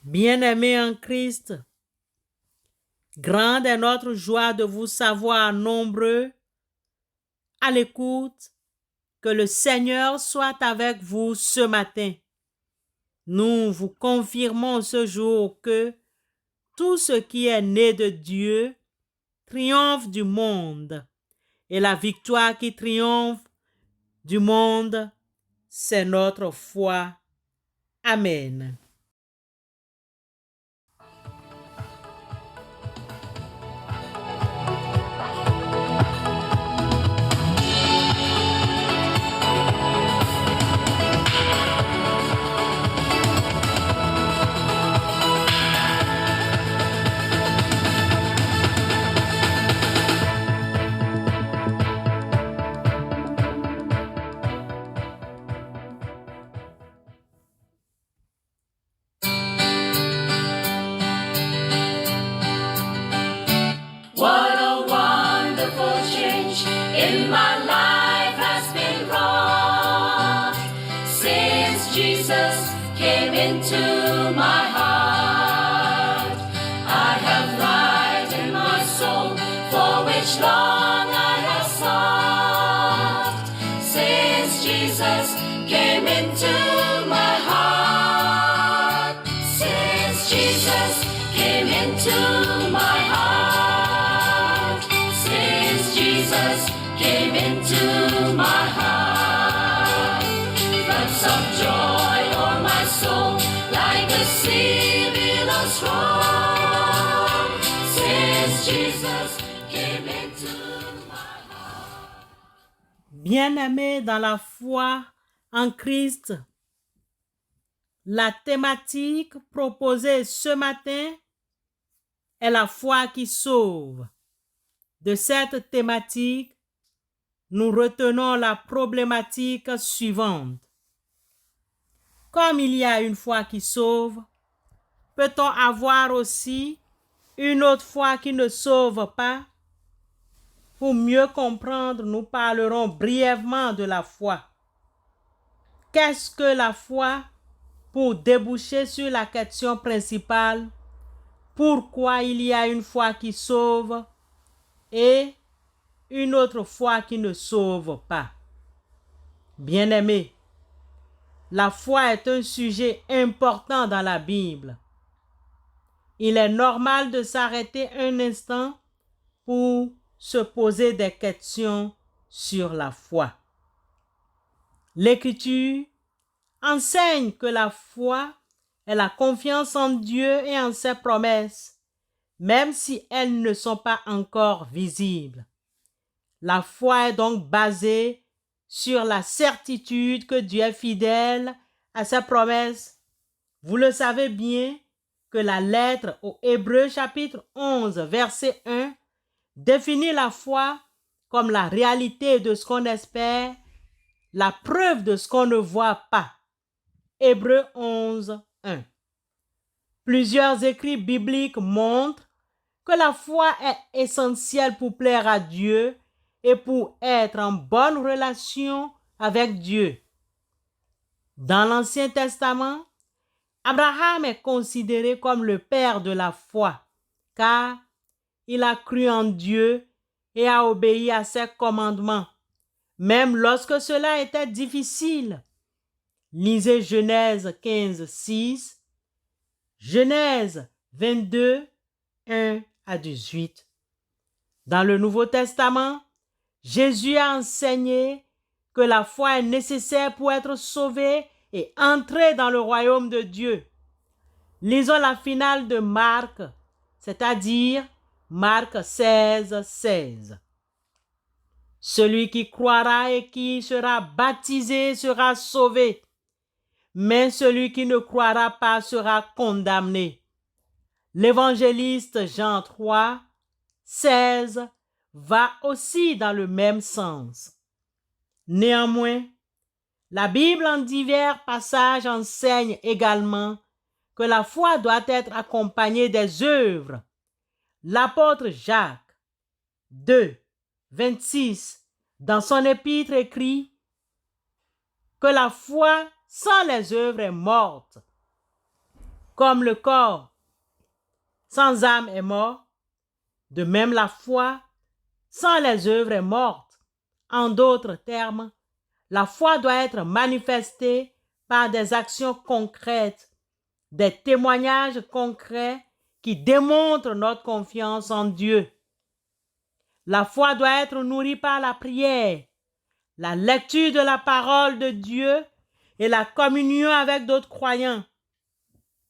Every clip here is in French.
Bien-aimés en Christ, grande est notre joie de vous savoir nombreux à l'écoute. Que le Seigneur soit avec vous ce matin. Nous vous confirmons ce jour que tout ce qui est né de Dieu triomphe du monde. Et la victoire qui triomphe du monde, c'est notre foi. Amen. What a wonderful change in my life has been wrought since Jesus came into my heart. I have light in my soul for which long I have sought. Since Jesus came into my heart. Since Jesus came into my heart. Jesus came into my heart. Floods of joy o'er my soul, like a sea billows strong. Since Jesus came into my heart. Bien-aimés dans la foi en Christ, la thématique proposée ce matin est la foi qui sauve. De cette thématique, nous retenons la problématique suivante. Comme il y a une foi qui sauve, peut-on avoir aussi une autre foi qui ne sauve pas? Pour mieux comprendre, nous parlerons brièvement de la foi. Qu'est-ce que la foi? Pour déboucher sur la question principale, pourquoi il y a une foi qui sauve et une autre foi qui ne sauve pas. Bien-aimés, la foi est un sujet important dans la Bible. Il est normal de s'arrêter un instant pour se poser des questions sur la foi. L'Écriture enseigne que la foi est la confiance en Dieu et en ses promesses, même si elles ne sont pas encore visibles. La foi est donc basée sur la certitude que Dieu est fidèle à ses promesses. Vous le savez bien que la lettre aux Hébreux chapitre 11 verset 1 définit la foi comme la réalité de ce qu'on espère, la preuve de ce qu'on ne voit pas. Hébreux 11, 1. Plusieurs écrits bibliques montrent que la foi est essentielle pour plaire à Dieu et pour être en bonne relation avec Dieu. Dans l'Ancien Testament, Abraham est considéré comme le père de la foi, car il a cru en Dieu et a obéi à ses commandements, même lorsque cela était difficile. Lisez Genèse 15, 6, Genèse 22, 1 à 18. Dans le Nouveau Testament, Jésus a enseigné que la foi est nécessaire pour être sauvé et entrer dans le royaume de Dieu. Lisons la finale de Marc, c'est-à-dire Marc 16, 16. Celui qui croira et qui sera baptisé sera sauvé, mais celui qui ne croira pas sera condamné. L'évangéliste Jean 3, 16 va aussi dans le même sens. Néanmoins, La Bible en divers passages enseigne également que la foi doit être accompagnée des œuvres. L'apôtre Jacques 2, 26, dans son épître écrit que la foi sans les œuvres est morte. Comme le corps sans âme est mort, de même la foi sans les œuvres est morte. En d'autres termes, la foi doit être manifestée par des actions concrètes, des témoignages concrets qui démontrent notre confiance en Dieu. La foi doit être nourrie par la prière, la lecture de la parole de Dieu et la communion avec d'autres croyants.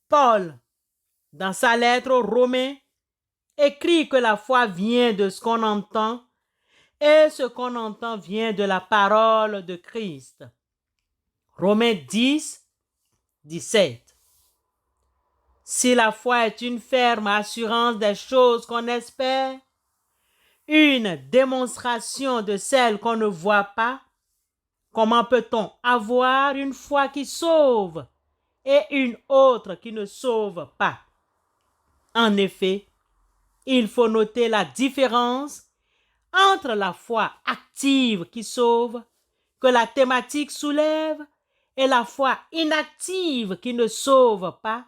Paul, dans sa lettre aux Romains, écrit que la foi vient de ce qu'on entend et ce qu'on entend vient de la parole de Christ. Romains 10, 17. Si la foi est une ferme assurance des choses qu'on espère, une démonstration de celles qu'on ne voit pas, comment peut-on avoir une foi qui sauve et une autre qui ne sauve pas? En effet, il faut noter la différence entre la foi active qui sauve, que la thématique soulève, et la foi inactive qui ne sauve pas,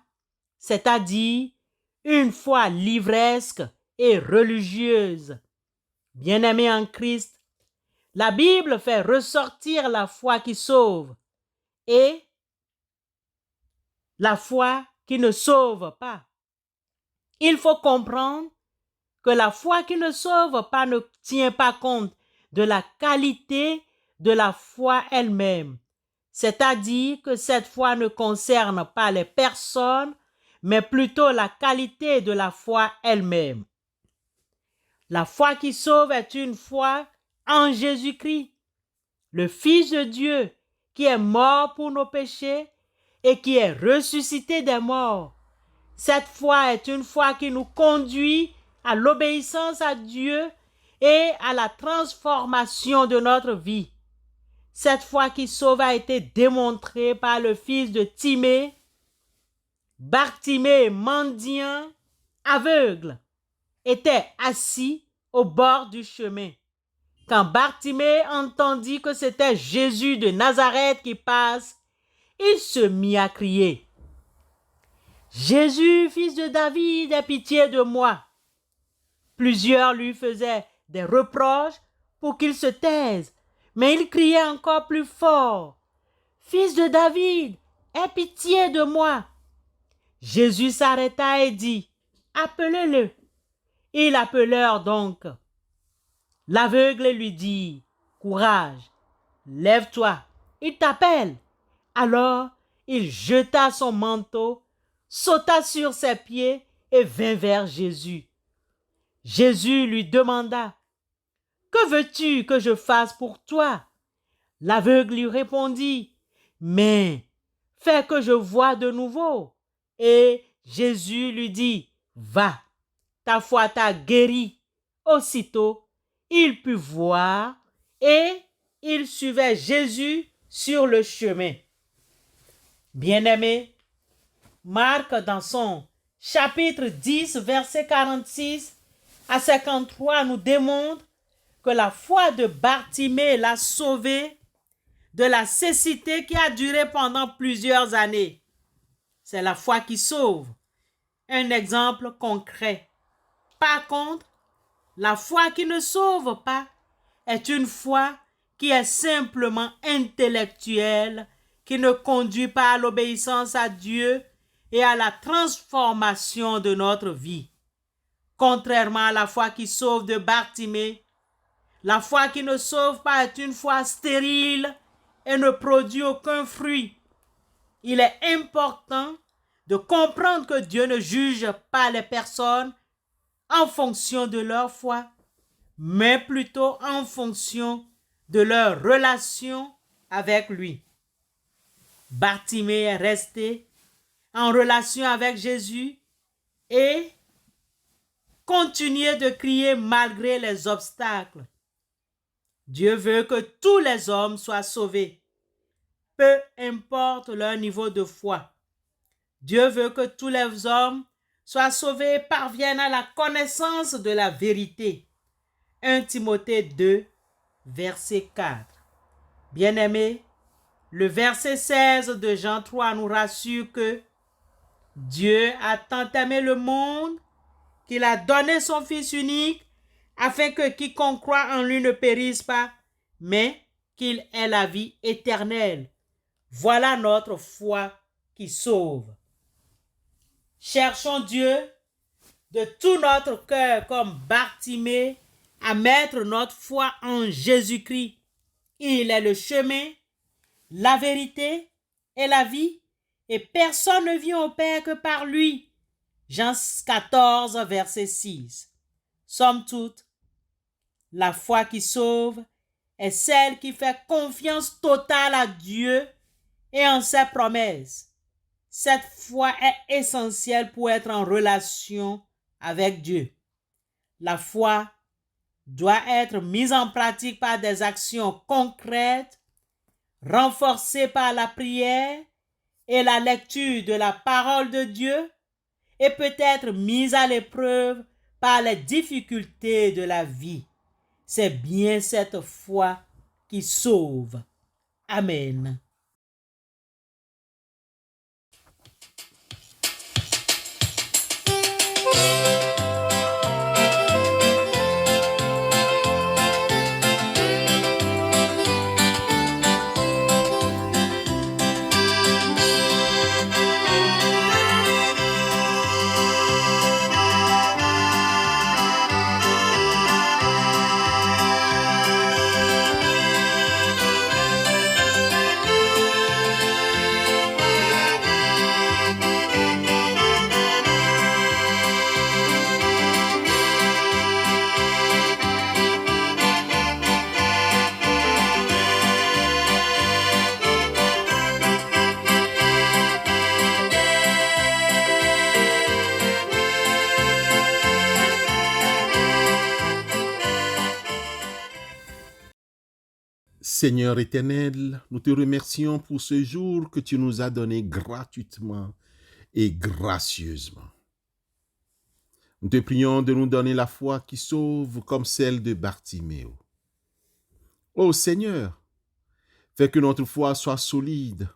c'est-à-dire une foi livresque et religieuse. Bien-aimés en Christ, la Bible fait ressortir la foi qui sauve et la foi qui ne sauve pas. Il faut comprendre que la foi qui ne sauve pas ne tient pas compte de la qualité de la foi elle-même. C'est-à-dire que cette foi ne concerne pas les personnes, mais plutôt la qualité de la foi elle-même. La foi qui sauve est une foi en Jésus-Christ, le Fils de Dieu, qui est mort pour nos péchés et qui est ressuscité des morts. Cette foi est une foi qui nous conduit à l'obéissance à Dieu et à la transformation de notre vie. Cette foi qui sauve a été démontrée par le fils de Timée, Bartimée, mendiant, aveugle, était assis au bord du chemin. Quand Bartimée entendit que c'était Jésus de Nazareth qui passe, il se mit à crier: « Jésus, fils de David, aie pitié de moi. » Plusieurs lui faisaient des reproches pour qu'il se taise, mais il criait encore plus fort: « Fils de David, aie pitié de moi. » Jésus s'arrêta et dit: « Appelez-le. » Ils l'appelèrent donc. L'aveugle lui dit: « Courage, lève-toi, il t'appelle. » Alors il jeta son manteau, sauta sur ses pieds et vint vers Jésus. Jésus lui demanda: « Que veux-tu que je fasse pour toi? » L'aveugle lui répondit: « Mais fais que je voie de nouveau. » Et Jésus lui dit: « Va, ta foi t'a guéri. » Aussitôt, il put voir et il suivait Jésus sur le chemin. Bien-aimé, Marc, dans son chapitre 10, verset 46 à 53, nous démontre que la foi de Bartimée l'a sauvé de la cécité qui a duré pendant plusieurs années. C'est la foi qui sauve. Un exemple concret. Par contre, la foi qui ne sauve pas est une foi qui est simplement intellectuelle, qui ne conduit pas à l'obéissance à Dieu et à la transformation de notre vie. Contrairement à la foi qui sauve de Bartimée, la foi qui ne sauve pas est une foi stérile et ne produit aucun fruit. Il est important de comprendre que Dieu ne juge pas les personnes en fonction de leur foi, mais plutôt en fonction de leur relation avec lui. Bartimée est resté en relation avec Jésus et continuait de crier malgré les obstacles. Dieu veut que tous les hommes soient sauvés. peu importe leur niveau de foi. Dieu veut que tous les hommes soient sauvés et parviennent à la connaissance de la vérité. 1 Timothée 2, verset 4. Bien-aimés, le verset 16 de Jean 3 nous rassure que Dieu a tant aimé le monde qu'il a donné son Fils unique afin que quiconque croit en lui ne périsse pas, mais qu'il ait la vie éternelle. Voilà notre foi qui sauve. Cherchons Dieu de tout notre cœur comme Bartimée à mettre notre foi en Jésus-Christ. Il est le chemin, la vérité et la vie, et personne ne vient au Père que par lui. Jean 14, verset 6. Somme toute, la foi qui sauve est celle qui fait confiance totale à Dieu et en ses promesses. Cette foi est essentielle pour être en relation avec Dieu. La foi doit être mise en pratique par des actions concrètes, renforcées par la prière et la lecture de la parole de Dieu, et peut être mise à l'épreuve par les difficultés de la vie. C'est bien cette foi qui sauve. Amen. Seigneur éternel, nous te remercions pour ce jour que tu nous as donné gratuitement et gracieusement. Nous te prions de nous donner la foi qui sauve comme celle de Bartiméo. Ô Seigneur, fais que notre foi soit solide,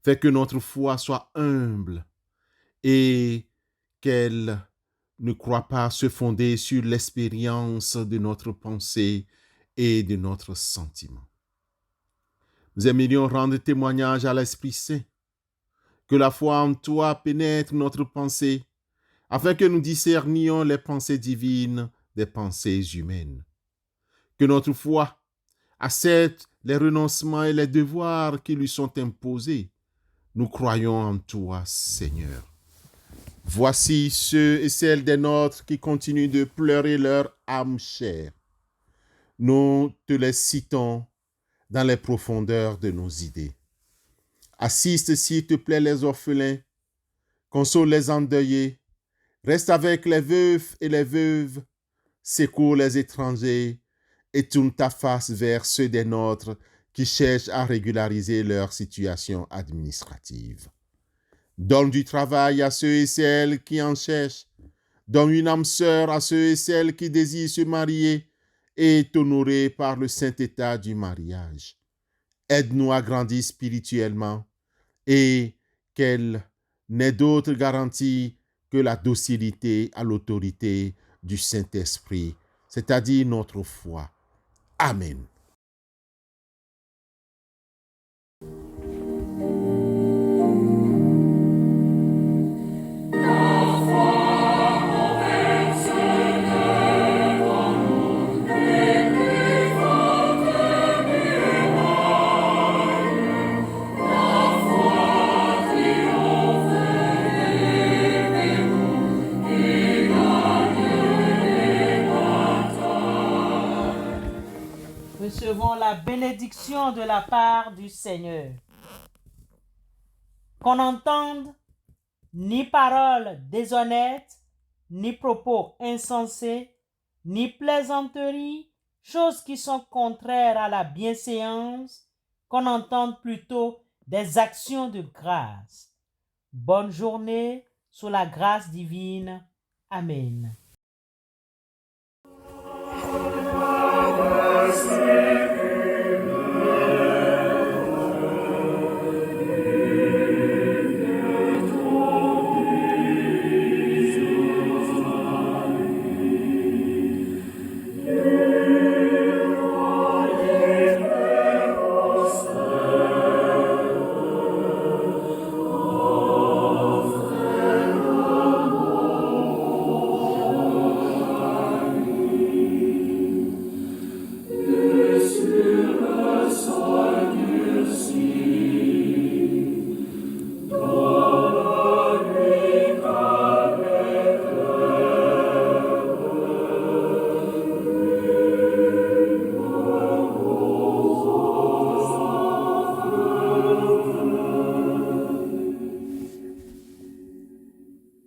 fais que notre foi soit humble et qu'elle ne croit pas se fonder sur l'expérience de notre pensée et de notre sentiment. Nous aimerions rendre témoignage à l'Esprit Saint, que la foi en toi pénètre notre pensée, afin que nous discernions les pensées divines des pensées humaines. Que notre foi accepte les renoncements et les devoirs qui lui sont imposés. Nous croyons en toi, Seigneur. Voici ceux et celles des nôtres qui continuent de pleurer leur âme chère. Nous te les citons dans les profondeurs de nos idées. Assiste, s'il te plaît, les orphelins, console les endeuillés, reste avec les veufs et les veuves, secours les étrangers et tourne ta face vers ceux des nôtres qui cherchent à régulariser leur situation administrative. Donne du travail à ceux et celles qui en cherchent. Donne une âme sœur à ceux et celles qui désirent se marier et t'honorer par le saint état du mariage. Aide-nous à grandir spirituellement et qu'elle n'ait d'autre garantie que la docilité à l'autorité du Saint-Esprit, c'est-à-dire notre foi. Amen. Recevons la bénédiction de la part du Seigneur. Qu'on n'entende ni paroles déshonnêtes, ni propos insensés, ni plaisanteries, choses qui sont contraires à la bienséance, qu'on entende plutôt des actions de grâce. Bonne journée sous la grâce divine. Amen.